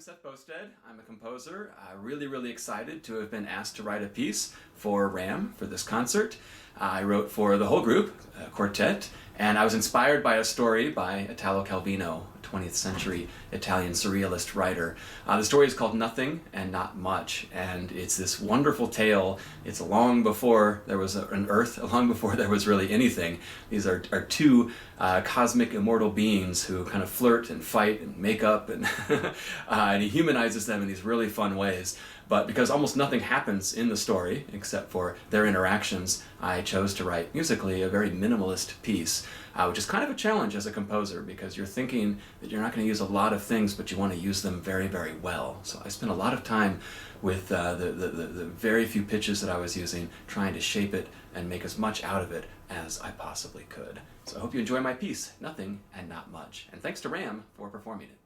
Seth Boustead. I'm a composer. Really excited to have been asked to write a piece for RAM for this concert. I wrote for the whole group, Quartet, and I was inspired by a story by Italo Calvino, a 20th century Italian surrealist writer. The story is called Nothing and Not Much, and it's this wonderful tale. It's long before there was an Earth, long before there was really anything. These are two cosmic immortal beings who kind of flirt and fight and make up, and, and he humanizes them in these really fun ways. But because almost nothing happens in the story except for their interactions, I chose to write musically a very minimalist piece, which is kind of a challenge as a composer because you're thinking that you're not going to use a lot of things, but you want to use them very well. So I spent a lot of time with the very few pitches that I was using, trying to shape it and make as much out of it as I possibly could. So I hope you enjoy my piece, Nothing and Not Much. And thanks to RAM for performing it.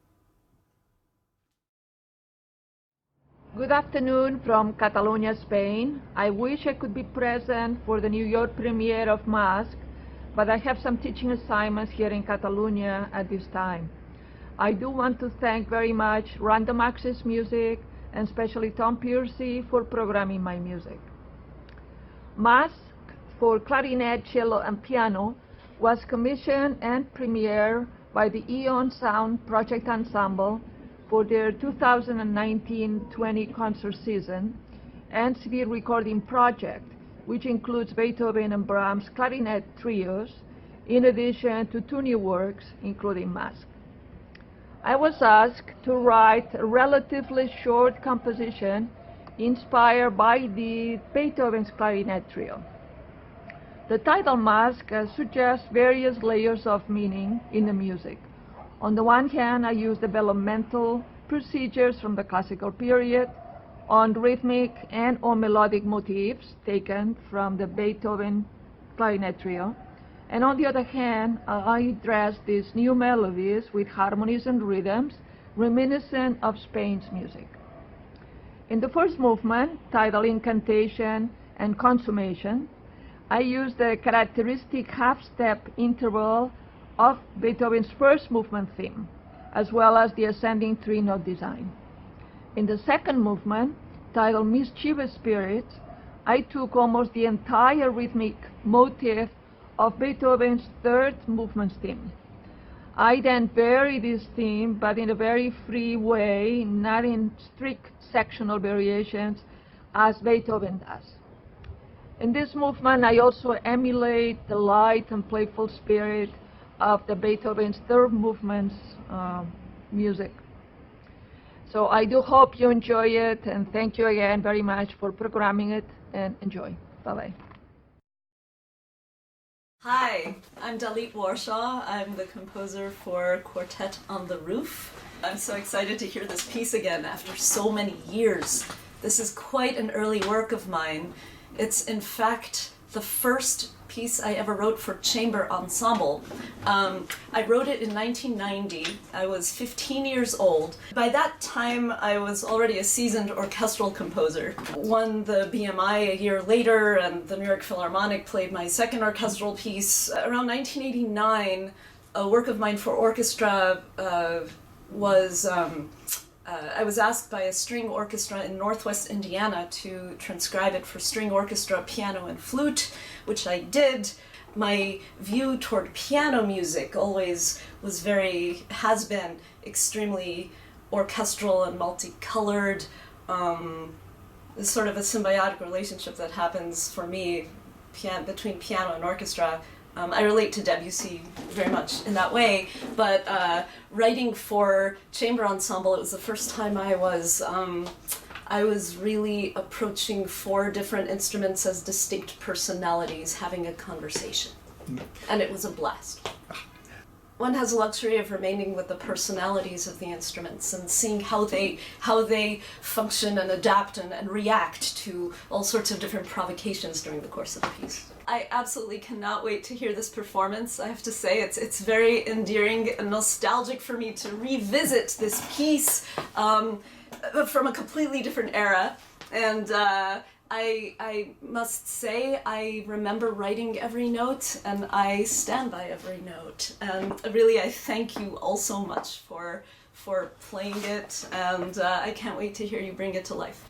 Good afternoon from Catalonia, Spain. I wish I could be present for the New York premiere of Mask, but I have some teaching assignments here in Catalonia at this time. I do want to thank very much Random Access Music and especially Tom Piercy for programming my music. Mask for clarinet, cello, and piano was commissioned and premiered by the Eon Sound Project Ensemble for their 2019-20 concert season and CD recording project, which includes Beethoven and Brahms clarinet trios, in addition to 2 new works, including Mask. I was asked to write a relatively short composition inspired by the Beethoven's clarinet trio. The title Mask suggests various layers of meaning in the music. On the one hand, I use developmental procedures from the classical period on rhythmic and on melodic motifs taken from the Beethoven clarinet trio. And on the other hand, I address these new melodies with harmonies and rhythms reminiscent of Spain's music. In the first movement, titled Incantation and Consummation, I use the characteristic half-step interval of Beethoven's first movement theme, as well as the ascending 3-note design. In the second movement, titled Mischievous Spirits, I took almost the entire rhythmic motif of Beethoven's third movement theme. I then vary this theme, but in a very free way, not in strict sectional variations, as Beethoven does. In this movement, I also emulate the light and playful spirit of the Beethoven's third movement's music. So I do hope you enjoy it, and thank you again very much for programming it, and enjoy. Bye-bye. Hi, I'm Dalit Warshaw. I'm the composer for Quartet on the Roof. I'm so excited to hear this piece again after so many years. This is quite an early work of mine. It's in fact the first piece I ever wrote for chamber ensemble. I wrote it in 1990. I was 15 years old. By that time, I was already a seasoned orchestral composer. Won the BMI a year later, and the New York Philharmonic played my second orchestral piece. Around 1989, a work of mine for orchestra I was asked by a string orchestra in Northwest Indiana to transcribe it for string orchestra, piano, and flute, which I did. My view toward piano music always has been extremely orchestral and multicolored. It's sort of a symbiotic relationship that happens for me between piano and orchestra. I relate to Debussy very much in that way, but writing for chamber ensemble, it was the first time I was really approaching 4 different instruments as distinct personalities, having a conversation, and it was a blast. One has the luxury of remaining with the personalities of the instruments and seeing how they function and adapt and react to all sorts of different provocations during the course of the piece. I absolutely cannot wait to hear this performance. I have to say it's very endearing and nostalgic for me to revisit this piece from a completely different era. And I must say I remember writing every note, and I stand by every note. And really I thank you all so much for for playing it, and I can't wait to hear you bring it to life.